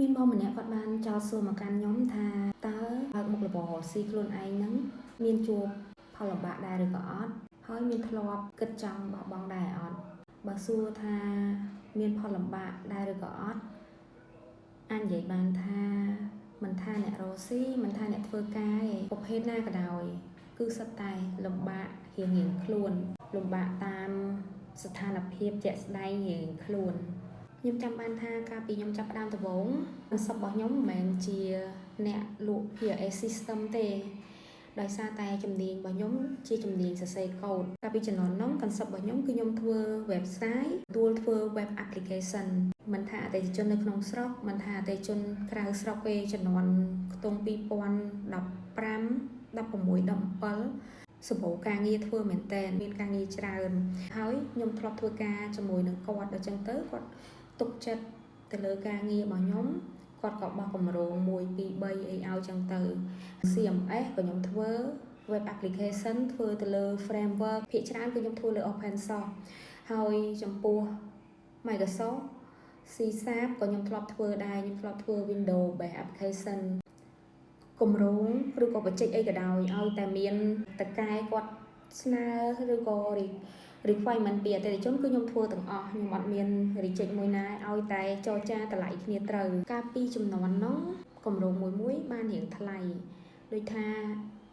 មានបងម្នាក់គាត់បានចោទសួរមកកាន់ខ្ញុំថាតើបើកមុខរបរស៊ីខ្លួនឯងហ្នឹងមានជួបផលលំបាកដែរឬក៏អត់ហើយមានធ្លាប់គិតចង់បោះបង់ដែរអត់បើសួរថាមានផលលំបាកដែរឬក៏អត់អាចនិយាយបានថាមិនថាអ្នករកស៊ីមិនថាអ្នកធ្វើការឯងប្រភេទណាក៏ដោយគឺសុទ្ធតែលំបាករៀងៗខ្លួនលំបាកតាមស្ថានភាពជាក់ស្ដែងរៀងខ្លួនខ្ញុំចាំបានថាកាលពីខ្ញុំចាប់ផ្ដើមដំបូងសពរបស់ខ្ញុំមិនមែនជាអ្នកលក់ PRA system ទេដោយសារតែជំនាញរបស់ខ្ញុំជាជំនាញសរសេរកូដកាលពីជំនាន់នោះ concept របស់ខ្ញុំគឺខ្ញុំធ្វើ website ទួលធ្វើ web application មិនថាអតិថិជននៅក្នុងស្រុកមិនថាអតិថិជនក្រៅស្រុកទេជំនាន់ខ្ទង់2015 16 17សម្បូរការងារធ្វើមែនតើមានការងារច្រើនហើយខ្ញុំធ្លាប់ធ្វើការជាមួយនឹងគាត់ដល់ចឹងទៅគាត់ទុកចិត្តទៅលើការងាររបស់ខ្ញុំគាត់ក៏បោះគម្រោង1 2 3អីឲ្យចឹងទៅ CMS ក៏ខ្ញុំធ្វើ web application ធ្វើទៅលើ framework ភាគច្រើនគឺខ្ញុំធ្វើលើ open source ហើយចំពោះ Microsoft C# ក៏ខ្ញុំធ្លាប់ធ្វើដែរខ្ញុំធ្លាប់ធ្វើ Windows based application គម្រោងឬក៏បច្ចេកអីក៏ដោយឲ្យតែមានតកែគាត់ស្នើឬក៏ requirement ពីអតិថិជនគឺខ្ញុំធ្វើទាំងអស់ខ្ញុំអត់មាន reject មួយណាឲ្យតែចរចាតម្លៃគ្នាត្រូវកាលពីចំនួននោះគម្រោងមួយបានរៀងថ្លៃដូចថា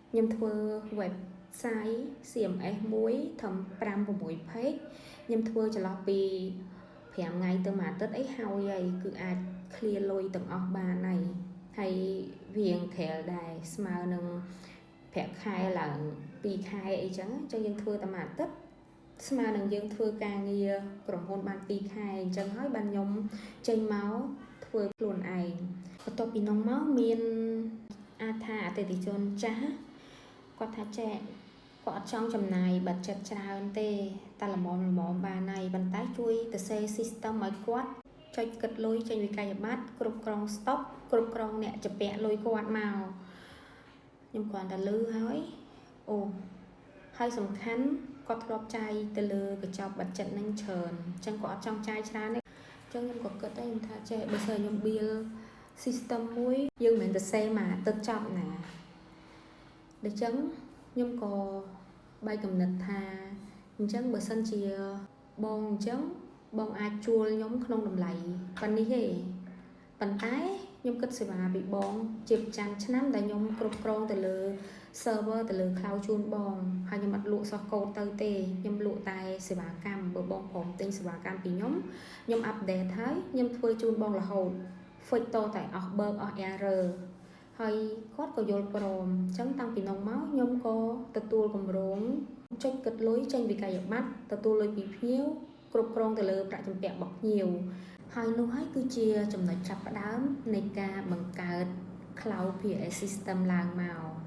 ខ្ញុំធ្វើ website CMS មួយត្រឹម 5-6 page ខ្ញុំធ្វើចន្លោះពី5ថ្ងៃទៅមួយអាទិត្យអីហើយគឺអាច clear លុយទាំងអស់បានហើយវាងក្រែលដែរស្មើនឹងប្រាក់ខែឡើង2ខែអីចឹងយើងធ្វើតែមួយអាទិត្យស្មើនឹងយើងធ្វើការងារក្រុមហ៊ុនបាន2ខែអញ្ចឹងហើយបានខ្ញុំចេញមកធ្វើខ្លួនឯងបន្ទាប់ពីនោះមកមានអាចថាអតិថិជនចាស់គាត់ថាចែកគាត់អត់ចង់ចំណាយបាត់ចិត្តច្រើនទេតែល្មមបានហើយប៉ុន្តែជួយទៅសេ system ឲ្យគាត់ចុចគិតលុយចេញវិក័យប័ត្រគ្រប់គ្រង stock គ្រប់គ្រងអ្នកចាពាក់លុយគាត់មកខ្ញុំគ្រាន់តែលឺហើយសំខាន់គាត់ធ្លាប់ចាយទៅលើកញ្ចប់បាត់ចិត្តនឹងច្រើនអញ្ចឹងគាត់អត់ចង់ចាយច្រើនទេអញ្ចឹងខ្ញុំក៏គិតដែរខ្ញុំថាចេះបើសិនខ្ញុំ build system មួយយើងមិនមែនទៅសេមកទឹកចប់ណាដូច្នេះខ្ញុំក៏បែកគំនិតថាអញ្ចឹងបើសិនជាបងអញ្ចឹងបងអាចជួលខ្ញុំក្នុងតម្លៃប៉ុណ្នេះទេប៉ុន្តែខ្ញុំគិតសេវាពីបងជាប្រចាំឆ្នាំដែលខ្ញុំគ្រប់គ្រងទៅលើ server ទៅលើ cloud ជូនបងហើយខ្ញុំអត់លក់សោះកូដទៅទេខ្ញុំលក់តែសេវាកម្មបើបងព្រមទិញសេវាកម្មពីខ្ញុំ update ហើយខ្ញុំធ្វើជូនបងរហូត fix តតែអស់ bug អស់ error ហើយគាត់ក៏យល់ព្រមអញ្ចឹងតាំងពីនោះមកខ្ញុំក៏ទទួលគម្រោងចុចគិតលុយចេញវិក័យប័ត្រទទួលលុយពីភ្ញៀវគ្រប់គ្រងទៅលើប្រាក់ចម្ពាក់របស់ភ្ញៀវហើយនោះហើយគឺជាចំណុចចាប់ផ្ដើមនៃការបង្កើត cloud PRA system ឡើងមក